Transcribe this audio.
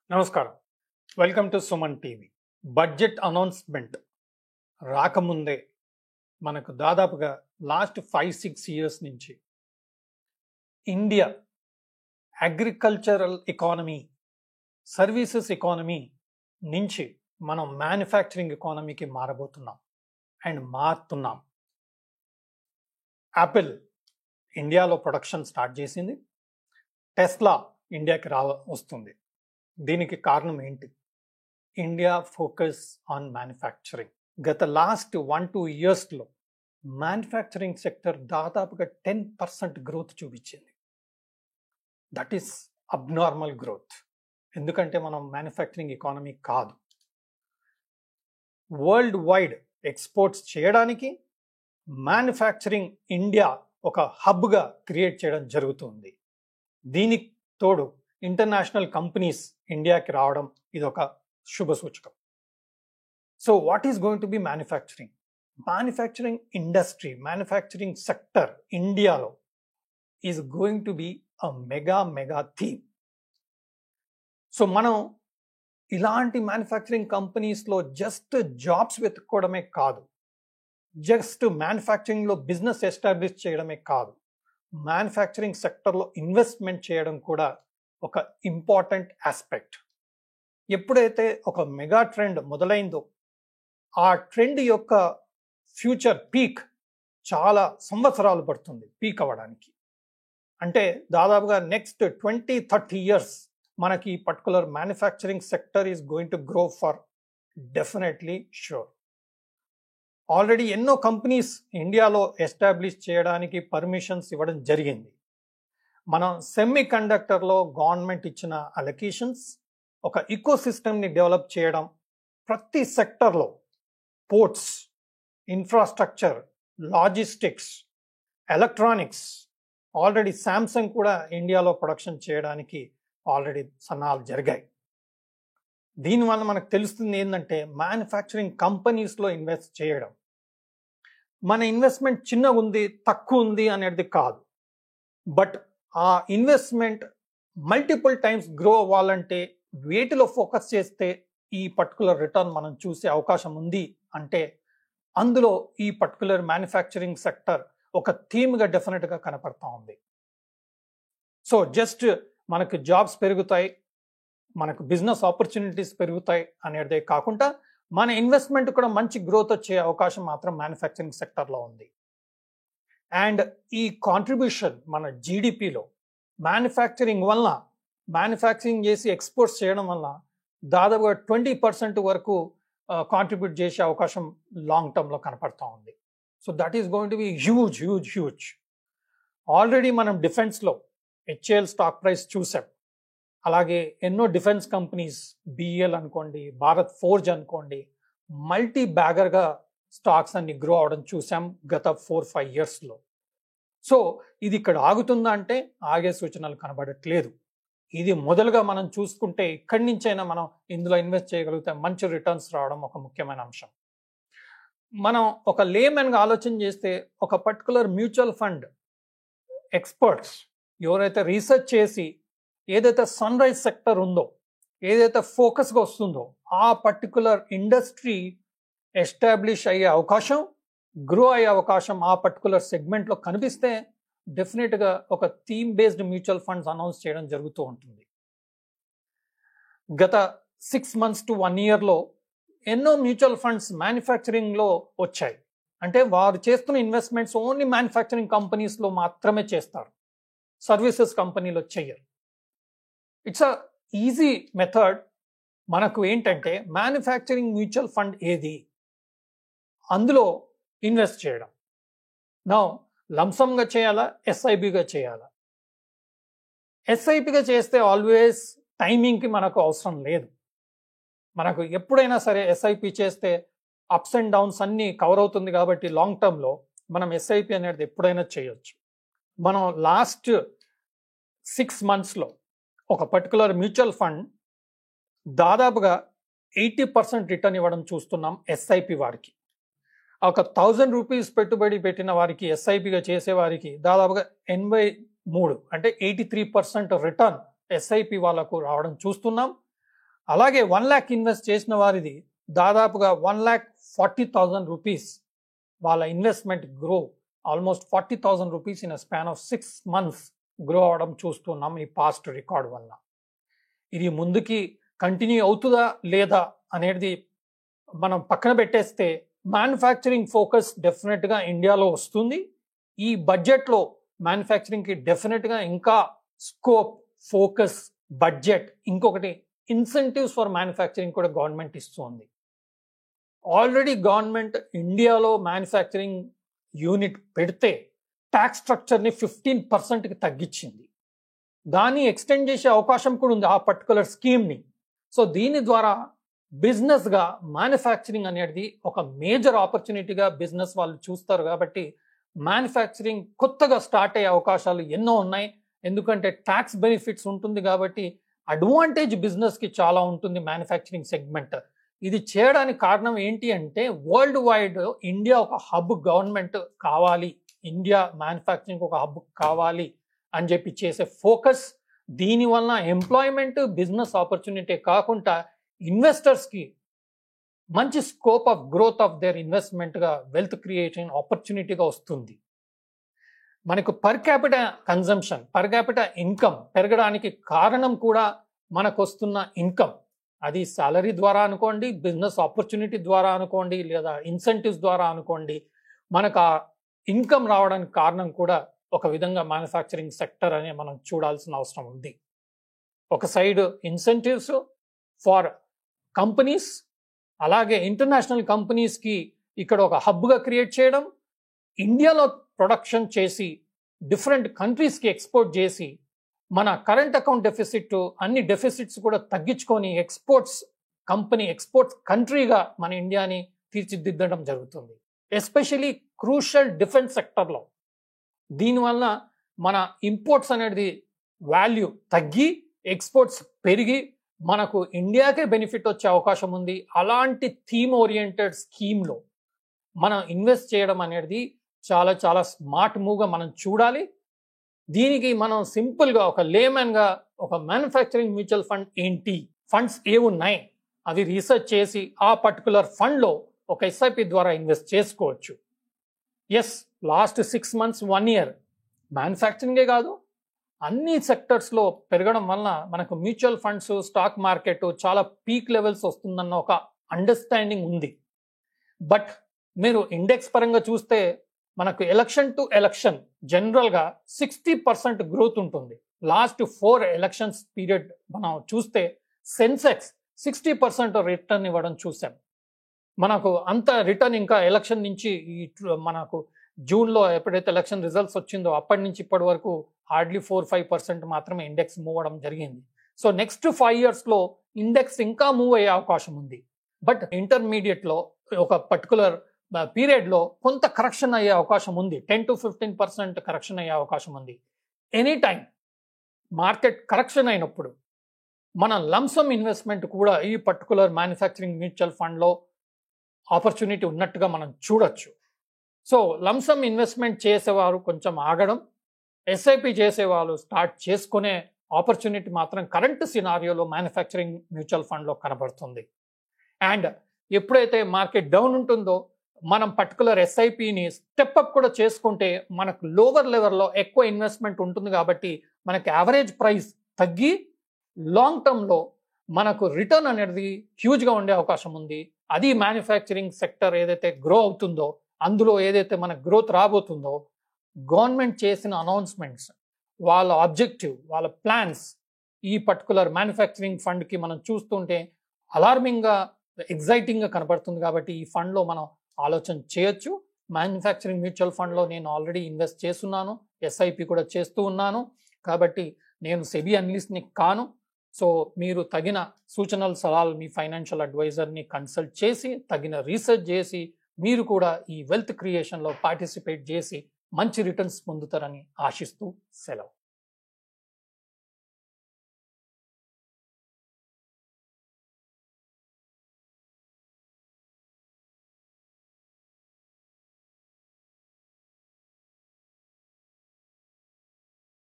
నమస్కారం. Welcome to Suman TV. Budget announcement రాకముందే మనకు దాదాపుగా లాస్ట్ 5-6 ఇయర్స్ నుంచి India agricultural economy, services economy నుంచి మనం మ్యానుఫ్యాక్చరింగ్ ఎకానమీకి మారబోతున్నాం అండ్ మారుతున్నాం. యాపిల్ ఇండియాలో ప్రొడక్షన్ స్టార్ట్ చేసింది. టెస్లా ఇండియాకి వస్తుంది. దీనికి కారణం ఏంటి? India focus on manufacturing. గత లాస్ట్ 1-2 ఇయర్స్లో మ్యానుఫ్యాక్చరింగ్ సెక్టర్ దాదాపుగా 10% గ్రోత్ చూపించింది. That is abnormal growth. ఎందుకంటే మనం మ్యానుఫ్యాక్చరింగ్ ఎకానమీ కాదు. వరల్డ్ వైడ్ ఎక్స్పోర్ట్స్ చేయడానికి మ్యానుఫ్యాక్చరింగ్ ఇండియా ఒక హబ్గా క్రియేట్ చేయడం జరుగుతుంది. దీనికి తోడు ఇంటర్నేషనల్ కంపెనీస్ ఇండియాకి రావడం ఇది ఒక శుభ సూచకం. So what is going to be manufacturing? Manufacturing industry, manufacturing sector ఇండియాలో is going to be a mega theme. So మనం ఇలాంటి మ్యానుఫ్యాక్చరింగ్ కంపెనీస్లో జస్ట్ జాబ్స్ వెతుక్కోవడమే కాదు, జస్ట్ మ్యానుఫ్యాక్చరింగ్లో బిజినెస్ ఎస్టాబ్లిష్ చేయడమే కాదు, మ్యానుఫ్యాక్చరింగ్ సెక్టర్లో ఇన్వెస్ట్మెంట్ చేయడం కూడా ఒక ఇంపార్టెంట్ ఆస్పెక్ట్. ఎప్పుడైతే ఒక మెగా ట్రెండ్ మొదలైందో ఆ ట్రెండ్ యొక్క ఫ్యూచర్ పీక్ చాలా సంవత్సరాలు పడుతుంది పీక్ అవ్వడానికి. అంటే దాదాపుగా నెక్స్ట్ 20-30 ఇయర్స్ మనకి ఈ particular manufacturing sector is going to grow for definitely sure. Already ఎన్నో కంపెనీస్ ఇండియాలో ఎస్టాబ్లిష్ చేయడానికి పర్మిషన్స్ ఇవ్వడం జరిగింది. మనం సెమీ కండక్టర్లో గవర్నమెంట్ ఇచ్చిన అలొకేషన్స్, ఒక ఈకో సిస్టమ్ని డెవలప్ చేయడం, ప్రతి సెక్టర్లో ports, infrastructure, logistics, electronics, already Samsung కూడా ఇండియాలో ప్రొడక్షన్ చేయడానికి ఆల్రెడీ సన్నాహాలు జరిగాయి. దీనివల్ల మనకు తెలుస్తుంది ఏంటంటే మ్యానుఫ్యాక్చరింగ్ కంపెనీస్లో ఇన్వెస్ట్ చేయడం. మన ఇన్వెస్ట్మెంట్ చిన్నగా ఉంది, తక్కువ ఉంది అనేది కాదు, బట్ ఆ ఇన్వెస్ట్మెంట్ మల్టిపుల్ టైమ్స్ గ్రో అవ్వాలంటే వేటిలో ఫోకస్ చేస్తే ఈ పర్టికులర్ రిటర్న్ మనం చూసే అవకాశం ఉంది అంటే అందులో ఈ పర్టికులర్ మ్యానుఫ్యాక్చరింగ్ సెక్టర్ ఒక థీమ్గా డెఫినెట్గా కనపడతా ఉంది. సో జస్ట్ మనకు జాబ్స్ పెరుగుతాయి, మనకు బిజినెస్ ఆపర్చునిటీస్ పెరుగుతాయి అనేదే కాకుండా మన ఇన్వెస్ట్మెంట్ కూడా మంచి గ్రోత్ వచ్చే అవకాశం మాత్రం మ్యానుఫ్యాక్చరింగ్ సెక్టర్లో ఉంది. అండ్ ఈ కాంట్రిబ్యూషన్ మన జీడిపిలో మ్యానుఫ్యాక్చరింగ్ వల్ల, మ్యానుఫ్యాక్చరింగ్ చేసి ఎక్స్పోర్ట్స్ చేయడం వల్ల దాదాపుగా 20% వరకు కాంట్రిబ్యూట్ చేసే అవకాశం లాంగ్ టర్మ్లో కనపడతా ఉంది. So that is going to be huge. Already మనం డిఫెన్స్లో హెచ్ఏఎల్ స్టాక్ ప్రైస్ చూసాం. అలాగే ఎన్నో డిఫెన్స్ కంపెనీస్, బిఎల్ అనుకోండి, భారత్ ఫోర్జ్ అనుకోండి, మల్టీ బ్యాగర్గా స్టాక్స్ అన్ని గ్రో అవడం చూసాం గత 4-5 ఇయర్స్లో. సో ఇది ఇక్కడ ఆగుతుందా అంటే ఆగే సూచనలు కనబడట్లేదు. ఇది మొదలుగా మనం చూసుకుంటే ఇక్కడి నుంచైనా మనం ఇందులో ఇన్వెస్ట్ చేయగలిగితే మంచి రిటర్న్స్ రావడం ఒక ముఖ్యమైన అంశం. మనం ఒక లేమెన్గా ఆలోచన చేస్తే ఒక పర్టికులర్ మ్యూచువల్ ఫండ్ ఎక్స్పర్ట్స్ ఎవరైతే రీసెర్చ్ చేసి ఏదైతే సన్ రైజ్ సెక్టర్ ఉందో, ఏదైతే ఫోకస్గా వస్తుందో ఆ పర్టికులర్ ఇండస్ట్రీ ఎస్టాబ్లిష్ అయ్యే అవకాశం, గ్రో అయ్యే అవకాశం ఆ పర్టికులర్ సెగ్మెంట్లో కనిపిస్తే డెఫినెట్గా ఒక theme based mutual funds announce చేయడం జరుగుతూ ఉంటుంది. గత 6 months to 1 yearలో ఎన్నో మ్యూచువల్ ఫండ్స్ మ్యానుఫ్యాక్చరింగ్లో వచ్చాయి. అంటే వారు చేస్తున్న ఇన్వెస్ట్మెంట్స్ ఓన్లీ మ్యానుఫ్యాక్చరింగ్ కంపెనీస్లో మాత్రమే చేస్తారు, సర్వీసెస్ కంపెనీలో చెయ్యరు. It's a easy method. మనకు ఏంటంటే మ్యానుఫ్యాక్చరింగ్ మ్యూచువల్ ఫండ్ ఏది, అందులో ఇన్వెస్ట్ చేయడం. నౌ లంసమ్గా చేయాలా, ఎస్ఐపిగా చేయాలా? ఎస్ఐపిగా చేస్తే ఆల్వేస్ టైమింగ్కి మనకు అవసరం లేదు. మనకు ఎప్పుడైనా సరే ఎస్ఐపి చేస్తే అప్స్ అండ్ డౌన్స్ అన్నీ కవర్ అవుతుంది కాబట్టి లాంగ్ టర్మ్లో మనం ఎస్ఐపి అనేది ఎప్పుడైనా చేయొచ్చు. మనం లాస్ట్ 6 monthsలో ఒక పర్టికులర్ మ్యూచువల్ ఫండ్ దాదాపుగా 80% రిటర్న్ ఇవ్వడం చూస్తున్నాం ఎస్ఐపి వారికి. ఒక 1000 రూపీస్ పెట్టుబడి పెట్టిన వారికి, ఎస్ఐపిగా చేసే వారికి దాదాపుగా 83 అంటే 83% రిటర్న్ ఎస్ఐపి వాళ్ళకు రావడం చూస్తున్నాం. అలాగే 1 lakh ఇన్వెస్ట్ చేసిన వారిది దాదాపుగా 1,40,000 రూపీస్ వాళ్ళ investment grow almost 40,000 rupees in span of 6 months grow అవడం చూస్తున్నాం ఈ పాస్ట్ రికార్డ్ వల్ల. ఇది ముందుకి కంటిన్యూ అవుతుందా లేదా అనేది మనం పక్కన పెట్టేస్తే మ్యానుఫ్యాక్చరింగ్ ఫోకస్ డెఫినెట్గా ఇండియాలో వస్తుంది. ఈ బడ్జెట్లో మ్యానుఫ్యాక్చరింగ్కి డెఫినెట్గా ఇంకా స్కోప్, ఫోకస్, బడ్జెట్, ఇంకొకటి ఇన్సెంటివ్స్ ఫర్ మ్యానుఫ్యాక్చరింగ్ కూడా గవర్నమెంట్ ఇస్తుంది. ఆల్రెడీ గవర్నమెంట్ ఇండియాలో మ్యానుఫ్యాక్చరింగ్ యూనిట్ పెడితే ట్యాక్స్ స్ట్రక్చర్ని 15%కి తగ్గించింది. దాన్ని ఎక్స్టెండ్ చేసే అవకాశం కూడా ఉంది ఆ పర్టికులర్ స్కీమ్ని. సో దీని ద్వారా బిజినెస్గా మ్యానుఫ్యాక్చరింగ్ అనేది ఒక మేజర్ ఆపర్చునిటీగా బిజినెస్ వాళ్ళు చూస్తారు. కాబట్టి మ్యానుఫ్యాక్చరింగ్ కొత్తగా స్టార్ట్ అయ్యే అవకాశాలు ఎన్నో ఉన్నాయి. ఎందుకంటే ట్యాక్స్ బెనిఫిట్స్ ఉంటుంది కాబట్టి అడ్వాంటేజ్ బిజినెస్కి చాలా ఉంటుంది మ్యానుఫ్యాక్చరింగ్ సెగ్మెంట్. ఇది చేయడానికి కారణం ఏంటి అంటే వరల్డ్ వైడ్ ఇండియా ఒక హబ్ గవర్నమెంట్ కావాలి, ఇండియా మ్యానుఫ్యాక్చరింగ్ ఒక హబ్ కావాలి అని చెప్పి చేసే ఫోకస్. దీనివల్ల ఎంప్లాయ్మెంట్, బిజినెస్ ఆపర్చునిటీ కాకుండా ఇన్వెస్టర్స్కి మంచి scope of growth of their ఇన్వెస్ట్మెంట్గా వెల్త్ క్రియేషన్ ఆపర్చునిటీగా వస్తుంది. మనకు per capita consumption, per capita income పెరగడానికి కారణం కూడా మనకు వస్తున్న ఇన్కమ్. అది సాలరీ ద్వారా అనుకోండి, బిజినెస్ ఆపర్చునిటీ ద్వారా అనుకోండి, లేదా ఇన్సెంటివ్స్ ద్వారా అనుకోండి, మనకు ఆ ఇన్కమ్ రావడానికి కారణం కూడా ఒక విధంగా మ్యానుఫ్యాక్చరింగ్ సెక్టర్ అనే మనం చూడాల్సిన అవసరం ఉంది. ఒక సైడ్ ఇన్సెంటివ్స్ ఫార్ కంపెనీస్, అలాగే ఇంటర్నేషనల్ కంపెనీస్కి ఇక్కడ ఒక హబ్గా క్రియేట్ చేయడం, ఇండియాలో ప్రొడక్షన్ చేసి డిఫరెంట్ కంట్రీస్కి ఎక్స్పోర్ట్ చేసి మన కరెంట్ అకౌంట్ డెఫిసిట్, అన్ని డెఫిసిట్స్ కూడా తగ్గించుకొని ఎక్స్పోర్ట్స్ కంట్రీగా మన ఇండియాని తీర్చిదిద్దడం జరుగుతుంది. ఎస్పెషలీ క్రూషల్ డిఫెన్స్ సెక్టర్లో. దీనివల్ల మన ఇంపోర్ట్స్ అనేది వాల్యూ తగ్గి ఎక్స్పోర్ట్స్ పెరిగి మనకు ఇండియాకే బెనిఫిట్ వచ్చే అవకాశం ఉంది. అలాంటి థీమ్ ఓరియంటెడ్ స్కీమ్లో మనం ఇన్వెస్ట్ చేయడం అనేది చాలా చాలా స్మార్ట్ మూవ్గా మనం చూడాలి. దీనికి మనం సింపుల్గా ఒక లేమన్గా ఒక మ్యానుఫ్యాక్చరింగ్ మ్యూచువల్ ఫండ్ ఏంటి, ఫండ్స్ ఏమున్నాయి అది రీసెర్చ్ చేసి ఆ పర్టికులర్ ఫండ్లో ఒక ఎస్ఐపి ద్వారా ఇన్వెస్ట్ చేసుకోవచ్చు. ఎస్, లాస్ట్ 6 months 1 year మ్యానుఫ్యాక్చరింగే కాదు అన్ని సెక్టర్స్లో పెరగడం వలన మనకు మ్యూచువల్ ఫండ్స్, స్టాక్ మార్కెట్ చాలా పీక్ లెవెల్స్ వస్తుందన్న ఒక అండర్స్టాండింగ్ ఉంది. బట్ మీరు ఇండెక్స్ పరంగా చూస్తే మనకు ఎలక్షన్ టు ఎలక్షన్ జనరల్గా 60% గ్రోత్ ఉంటుంది. లాస్ట్ 4 ఎలక్షన్స్ పీరియడ్ మనం చూస్తే సెన్సెక్స్ 60% రిటర్న్ ఇవ్వడం చూసాం. మనకు అంత రిటర్న్ ఇంకా ఎలక్షన్ నుంచి మనకు జూన్లో ఎప్పుడైతే ఎలక్షన్ రిజల్ట్స్ వచ్చిందో అప్పటి నుంచి ఇప్పటి వరకు హార్డ్లీ 4-5% మాత్రమే ఇండెక్స్ మూవ్ అవ్వడం జరిగింది. సో నెక్స్ట్ 5 yearsలో ఇండెక్స్ ఇంకా మూవ్ అయ్యే అవకాశం ఉంది. బట్ ఇంటర్మీడియట్లో ఒక పర్టికులర్ పీరియడ్లో కొంత కరెక్షన్ అయ్యే అవకాశం ఉంది. 10-15% కరెక్షన్ అయ్యే అవకాశం ఉంది. ఎనీ టైం మార్కెట్ కరెక్షన్ అయినప్పుడు మన లంసమ్ ఇన్వెస్ట్మెంట్ కూడా ఈ పర్టికులర్ మ్యానుఫ్యాక్చరింగ్ మ్యూచువల్ ఫండ్లో ఆపర్చునిటీ ఉన్నట్టుగా మనం చూడొచ్చు. సో లంసమ్ ఇన్వెస్ట్మెంట్ చేసేవారు కొంచెం ఆగడం, ఎస్ఐపి చేసేవాళ్ళు స్టార్ట్ చేసుకునే ఆపర్చునిటీ మాత్రం కరెంట్ సినారియోలో మ్యానుఫ్యాక్చరింగ్ మ్యూచువల్ ఫండ్లో కనబడుతుంది. అండ్ ఎప్పుడైతే మార్కెట్ డౌన్ ఉంటుందో మనం పర్టికులర్ ఎస్ఐపిని స్టెప్అప్ కూడా చేసుకుంటే మనకు లోవర్ లెవెల్లో ఎక్కువ ఇన్వెస్ట్మెంట్ ఉంటుంది కాబట్టి మనకు యావరేజ్ ప్రైస్ తగ్గి లాంగ్ టర్మ్లో మనకు రిటర్న్ అనేది హ్యూజ్గా ఉండే అవకాశం ఉంది. అది మ్యానుఫ్యాక్చరింగ్ సెక్టర్ ఏదైతే గ్రో అవుతుందో, అందులో ఏదైతే మనకు గ్రోత్ రాబోతుందో, గవర్నమెంట్ చేసిన అనౌన్స్మెంట్స్, వాళ్ళ ఆబ్జెక్టివ్, వాళ్ళ ప్లాన్స్ ఈ పర్టికులర్ మ్యానుఫ్యాక్చరింగ్ ఫండ్కి మనం చూస్తుంటే అలార్మింగ్గా, ఎగ్జైటింగ్గా కనబడుతుంది. కాబట్టి ఈ ఫండ్లో మనం ఆలోచన చేయొచ్చు. మ్యానుఫ్యాక్చరింగ్ మ్యూచువల్ ఫండ్లో నేను ఆల్రెడీ ఇన్వెస్ట్ చేస్తున్నాను, ఎస్ఐపి కూడా చేస్తూ ఉన్నాను. కాబట్టి నేను సెబీ అనలిస్ట్ని కాను. సో మీరు తగిన సూచనలు, సలహాలు మీ ఫైనాన్షియల్ అడ్వైజర్ని కన్సల్ట్ చేసి తగిన రీసెర్చ్ చేసి మీరు కూడా ఈ వెల్త్ క్రియేషన్లో పార్టిసిపేట్ చేసి మంచి రిటర్న్స్ పొందుతారని ఆశిస్తూ సెలవు.